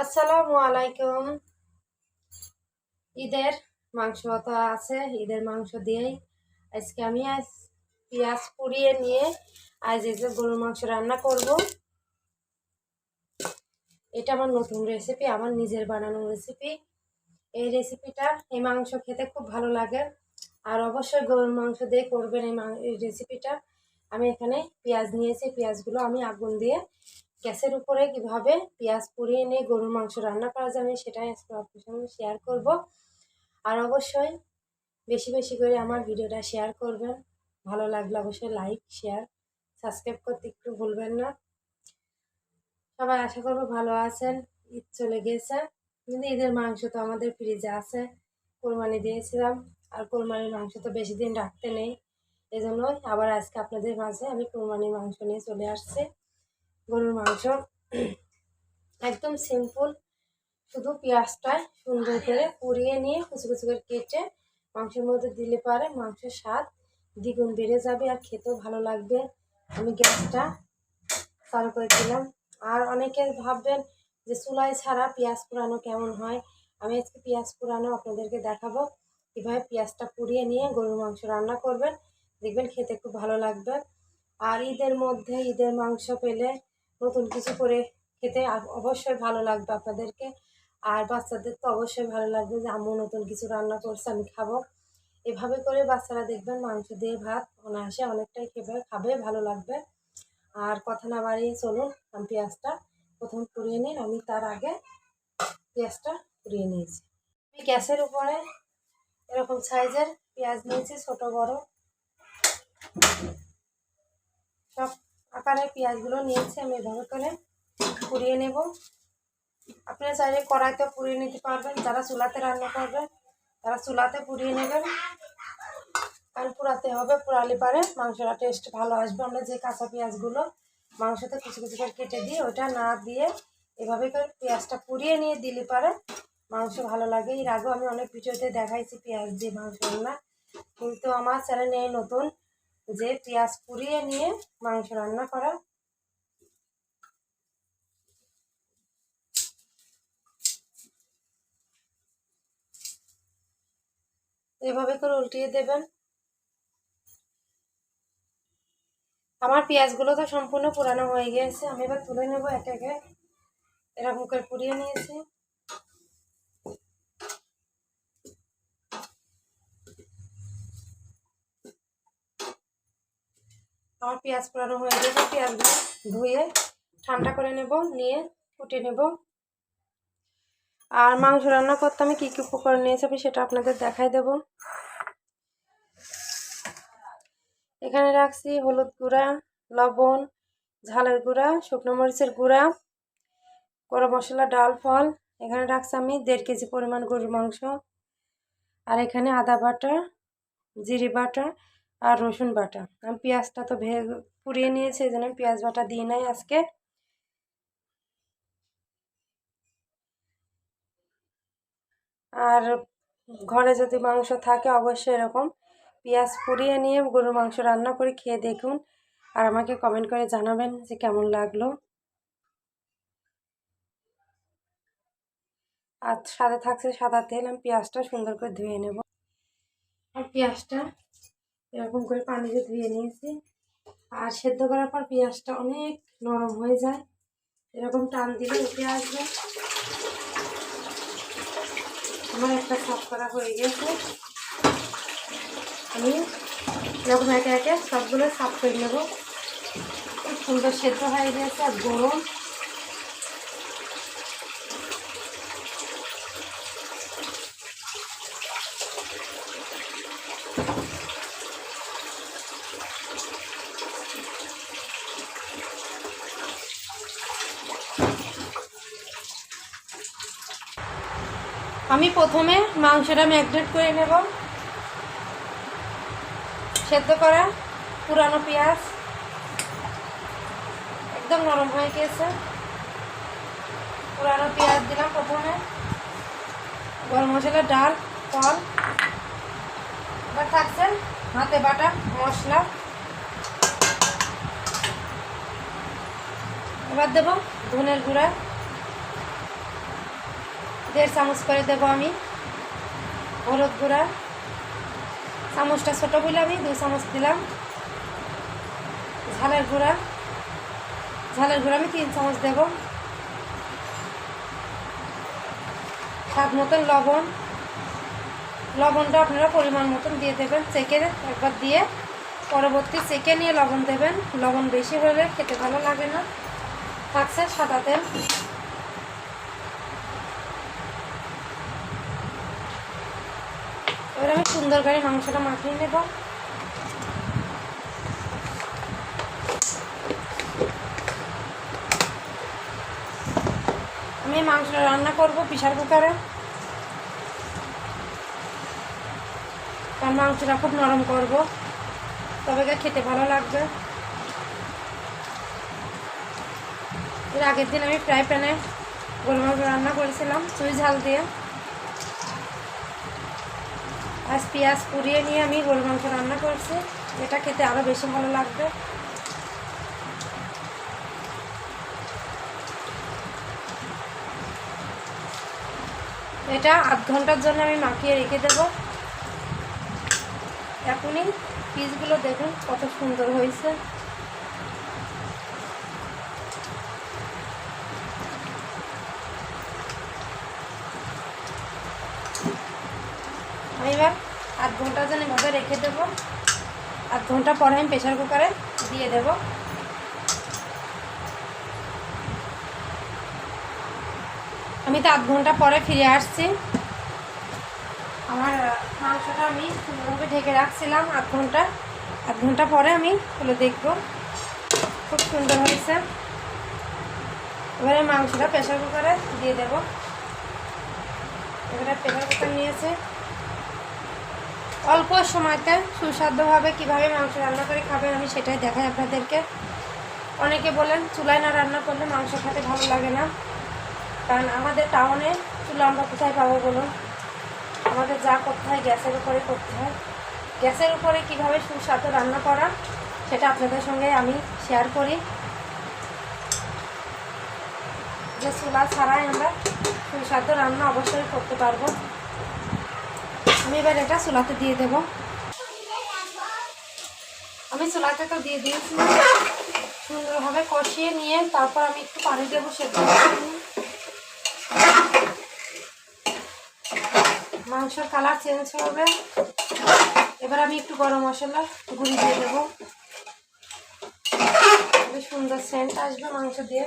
আসসালামু আলাইকুম। ঈদের মাংস তো আছে, ঈদের মাংস দিয়েই আজকে আমি পেঁয়াজ পুড়িয়ে নিয়ে আজ এই যে গরুর মাংস রান্না করব। এটা আমার নতুন রেসিপি, আমার নিজের বানানো রেসিপি। এই মাংস খেতে খুব ভালো লাগে, আর অবশ্যই গরুর মাংস দিয়ে করবেন এই রেসিপিটা। আমি এখানে পেঁয়াজ নিয়েছি, পেঁয়াজগুলো আমি আগুন দিয়ে গ্যাসের উপরে কিভাবে পেঁয়াজ পুড়িয়ে নিয়ে গরুর মাংস রান্না করা যায় আমি সেটাই আজকে আপনার সঙ্গে শেয়ার করব। আর অবশ্যই বেশি বেশি করে আমার ভিডিওটা শেয়ার করবেন। ভালো লাগলে অবশ্যই লাইক শেয়ার সাবস্ক্রাইব করতে একটু ভুলবেন না। সবাই আশা করবো ভালো আছেন। ঈদ চলে গেছে, কিন্তু ঈদের মাংস তো আমাদের ফ্রিজে আছে, কোরবানি দিয়েছিলাম। আর কোরবানির মাংস তো বেশি দিন রাখতে নেই, এজন্যই আবার আজকে আপনাদের মাঝে আমি কোরবানির মাংস নিয়ে চলে আসছি। গরুর মাংস একদম সিম্পল, শুধু পেঁয়াজটা সুন্দর করে পুড়িয়ে নিয়ে কুচি কুচি করে কেটে মাংসের মধ্যে দিলে পারে মাংসের স্বাদ দ্বিগুণ বেড়ে যাবে আর খেতেও ভালো লাগবে। আমি গ্যাসটা চালু করে দিলাম। আর অনেকে ভাববেন যে চুলায় ছাড়া পেঁয়াজ পোড়ানো কেমন হয়। আমি আজকে পেঁয়াজ পোড়ানো আপনাদেরকে দেখাবো, কীভাবে পেঁয়াজটা পুড়িয়ে নিয়ে গরুর মাংস রান্না করবেন, দেখবেন খেতে খুব ভালো লাগবে। আর ঈদের মধ্যে ঈদের মাংস পেলে নতুন কিছু করে খেতে অবশ্যই ভালো লাগবে আপনাদেরকে। আর বাচ্চাদের তো অবশ্যই ভালো লাগবে যে আম্মু নতুন কিছু রান্না করছে, আমি খাবো। এভাবে করে বাচ্চারা দেখবেন মাংস দিয়ে ভাত অনায়াসে অনেকটাই খাবে, ভালো লাগবে। আর কথা না বাড়িয়ে চলুন আমি পেঁয়াজটা প্রথম পুড়িয়ে নিই। আমি তার আগে পেঁয়াজটা পুড়িয়ে নিয়েছি। আমি গ্যাসের উপরে এরকম সাইজের পেঁয়াজ নিয়েছি, ছোট বড় সব আকারের পেঁয়াজগুলো নিয়েছি। আমি এভাবে করে পুড়িয়ে নেব। আপনারা চাইলে কড়াইতে পুড়িয়ে নিতে পারবেন, যারা চুলাতে রান্না করবেন তারা চুলাতে পুড়িয়ে নেবেন। আর পোড়াতে হবে, পোড়ালে পারে মাংসটা টেস্ট ভালো আসবে। আমরা যে কাঁচা পেঁয়াজগুলো মাংসতে কিছু কিছু করে কেটে দিই, ওটা না দিয়ে এভাবে করে পেঁয়াজটা পুড়িয়ে নিয়ে দিলে পারে মাংস ভালো লাগে। এর আগেও আমি অনেক ভিডিওতে দেখাইছি পেঁয়াজ দিয়ে মাংস রান্না, কিন্তু আমার চ্যানেলে নতুন যে পেঁয়াজ পুড়িয়ে নিয়ে মাংস রান্না করা। এভাবে করে উল্টিয়ে দেবেন। আমার পেঁয়াজগুলো তো সম্পূর্ণ পোড়ানো হয়ে গিয়েছে, আমি এবার তুলে নেব একে একে। এরকম করে পুড়িয়ে নিয়েছি। আমার পেঁয়াজ পোড়ানো হয়ে গেছে, পেঁয়াজগুলো ধুয়ে ঠান্ডা করে নেব, নিয়ে কুটে নেব। আর মাংস রান্না করতে আমি কী কী উপকরণ নিয়েছি আমি সেটা আপনাদের দেখাই দেব। এখানে রাখছি হলুদ গুঁড়া, লবণ, ঝালের গুঁড়া, শুকনো মরিচের গুঁড়া, গরম মশলা, ডাল ফল। এখানে রাখছি আমি 1.5 কেজি পরিমাণ গরুর মাংস। আর এখানে আদা বাটা, জিরে বাটা আর রসুন বাটা। আমি পেঁয়াজটা তো পুড়িয়ে নিয়েছি, এই জন্য পেঁয়াজ বাটা দিই নাই আজকে। আর ঘরে যদি মাংস থাকে অবশ্যই এরকম পেঁয়াজ পুড়িয়ে নিয়ে গরুর মাংস রান্না করে খেয়ে দেখুন, আর আমাকে কমেন্ট করে জানাবেন যে কেমন লাগলো। আর সাথে থাকছে সাদা তেল। আমি পেঁয়াজটা সুন্দর করে ধুয়ে নেব। আর পেঁয়াজটা এরকম করে পানি দিয়ে ধুয়ে নিয়েছি। আর সেদ্ধ করার পর পেঁয়াজটা অনেক নরম হয়ে যায়, এরকম টান দিলে উঠে আসবে। আমার একটা সাফ করা হয়ে গেছে, আমি এরকম একে একে সবগুলো সাফ করে নেব। খুব সুন্দর সেদ্ধ হয়ে গেছে আর গরম। আমি প্রথমে মাংসটা ম্যারিনেট করে নেব। সেদ্ধ করা পুরানো পেঁয়াজ একদম নরম হয়ে গেছে, পুরানো পেঁয়াজ দিলাম প্রথমে, গরম মশলা, ডাল ফল। এবার থাকছে হাতে বাটা মশলা। এবার দেব ধনের গুঁড়া, 1.5 চামচ করে দেবো আমি হলুদ গুঁড়া। চামচটা ছোটো বলে আমি 2 চামচ দিলাম। ঝালের গুঁড়া আমি 3 চামচ দেব। স্বাদ মতন লবণটা আপনারা পরিমাণ মতন দিয়ে দেবেন। চেকে একবার দিয়ে পরবর্তী চেকে নিয়ে লবণ দেবেন। লবণ বেশি হলে খেতে ভালো লাগে না। থাকছে সাদা তেল। এবার আমি সুন্দর করে মাংসটা মাখিয়ে নেব। আমি মাংসটা রান্না করব প্রেসার কুকারে, কারণ মাংসটা খুব নরম করব, তবে খেতে ভালো লাগবে। এর আগের দিন আমি ফ্রাই প্যানে গরু মাংস রান্না করেছিলাম চুই ঝাল দিয়ে। আজ পেঁয়াজ পুড়িয়ে নিয়ে আমি গরু মাংস রান্না করছি, এটা খেতে আরও বেশি ভালো লাগবে। এটা আধ ঘন্টার জন্য আমি মাখিয়ে রেখে দেব। এখনই পিসগুলো দেখুন কত সুন্দর হয়েছে। আমি এবার আধ ঘন্টার জন্য এভাবে রেখে দেব। আধ ঘন্টা পরে আমি প্রেসার কুকারে দিয়ে দেব। আমি তো আধ ঘন্টা পরে ফিরে আসছি। আমার মাংসটা আমি সুন্দরভাবে ঢেকে রাখছিলাম আধ ঘন্টা পরে আমি খুলে দেখব। খুব সুন্দর হয়েছে। এবারে মাংসটা প্রেসার কুকারে দিয়ে দেব। এবারে প্রেসার কুকার নিয়েছে। অল্প সময়তে সুস্বাদুভাবে কীভাবে মাংস রান্না করে খাবেন আমি সেটাই দেখাই আপনাদেরকে। অনেকে বলেন চুলায় না রান্না করলে মাংস খেতে ভালো লাগে না, কারণ আমাদের টাউনে চুলা আমরা কোথায় পাবো বলুন। আমাদের যা করতে হয় গ্যাসের উপরে করতে হয়। গ্যাসের উপরে কীভাবে সুস্বাদু রান্না করা সেটা আপনাদের সঙ্গে আমি শেয়ার করি, যে চুলা ছাড়াই আমরা সুস্বাদু রান্না অবশ্যই করতে পারবো। আমি এবার এটা চুলাতে দিয়ে দেব। আমি চুলাতে তো দিয়ে দিয়েছি। সুন্দরভাবে কষিয়ে নিয়ে তারপর আমি একটু পানি দেবো সেদ্ধ মাংসের কালার চেঞ্জ হবে। এবার আমি একটু গরম মশলা গুঁড়ি দিয়ে দেবো। বেশ সুন্দর সেন্ট আসবে মাংস দিয়ে।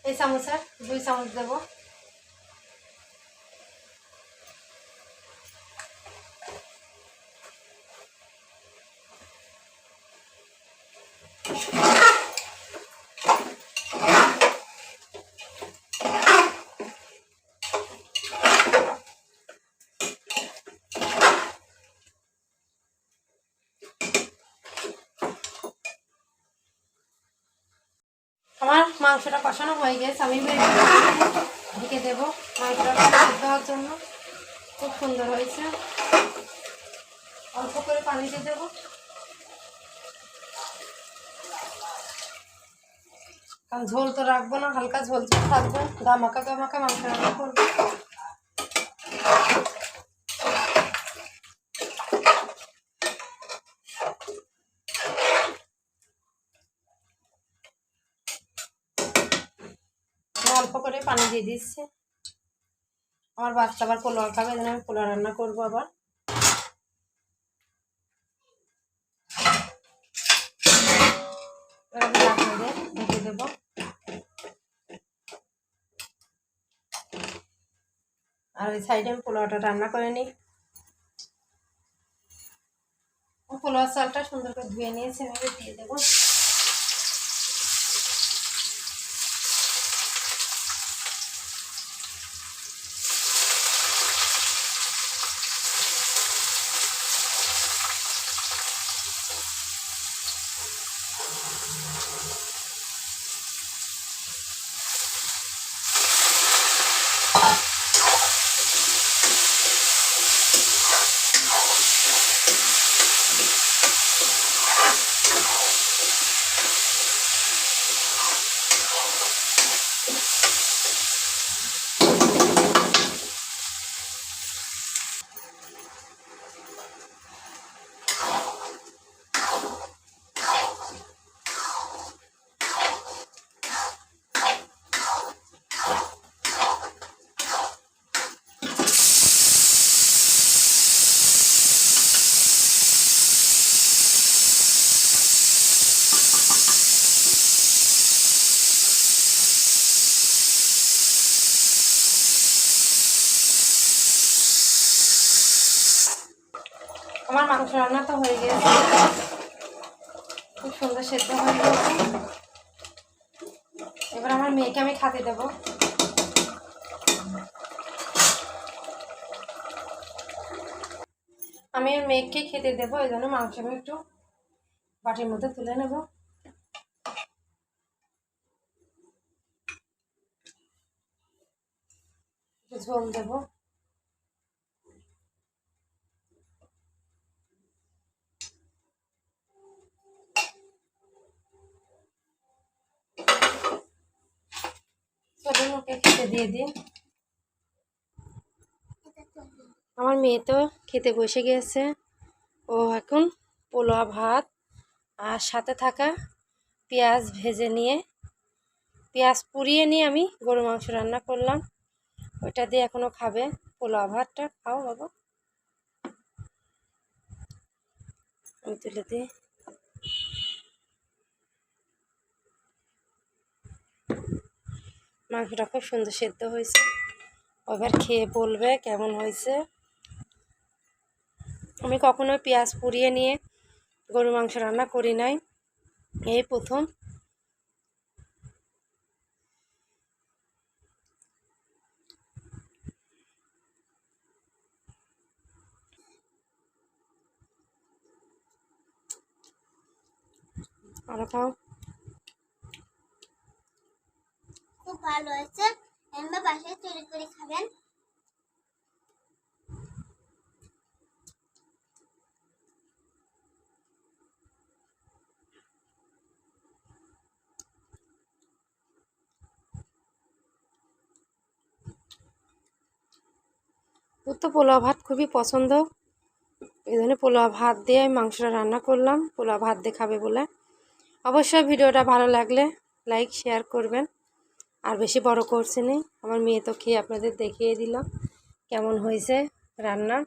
এই চামচের 2 চামচ দেবো। আমার মাংসটা কষানো হয়ে গেছে। আমি ঢেকে দেবো মাংসটা সিদ্ধ হওয়ার জন্য। খুব সুন্দর হয়েছে। অল্প করে পানি দিয়ে দেবো, কারণ ঝোল তো রাখবো না, হালকা ঝোল থাকবে। গামাকা মাংস রান্না করবো। অল্প করে পানি দিয়ে দিচ্ছি। আমার বাচ্চা আবার পোলাও খাবে, এই জন্য আমি পোলাও রান্না করবো আবার। ঢেকে দেবো। আর ওই সাইডে আমি পোলাওটা রান্না করে নিই। পোলাও চালটা সুন্দর করে ধুয়ে নিয়েছি, আমি দিয়ে দেবো। আমার মাংস রান্না তো হয়ে গেছে, খুব সুন্দর সেদ্ধ হয়ে গেছে। এবার আমার মেয়েকে আমি খেতে দেবো। আমি মেয়েকে খেতে দেবো, এই জন্য মাংস আমি একটু বাটির মধ্যে তুলে নেব। ঝোল দেবো। চলুন ওকে খেতে দিয়ে দিই। আমার মেয়ে তো খেতে বসে গিয়েছে। ও এখন পোলাও ভাত আর সাথে থাকা পেঁয়াজ ভেজে নিয়ে, পেঁয়াজ পুড়িয়ে নিয়ে আমি গরু মাংস রান্না করলাম, ওইটা দিয়ে এখনও খাবে। পোলাও ভাতটা খাও বাবা, আমি তুলে দিই। মাংসটা খুব সুন্দর সেদ্ধ হয়েছে, এবার খেয়ে বলবে কেমন হয়েছে। আমি কখনোই পেঁয়াজ পুড়িয়ে নিয়ে গরু মাংস রান্না করি নাই, এই প্রথম। আরো খাও। খুব ভালো হয়েছে, এমনি বাসায় তৈরি করে খাবেন। ওর তো পোলাও ভাত খুবই পছন্দ, এই জন্য পোলাও ভাত দিয়ে আমি মাংসটা রান্না করলাম, পোলাও ভাত দিয়ে খাবে বলে। অবশ্যই ভিডিওটা ভালো লাগলে লাইক শেয়ার করবেন। আর বেশি বড় করছি না, আমার মেয়ে তো খেয়ে আপনাদের দেখিয়ে দিলাম কেমন হয়েছে রান্না।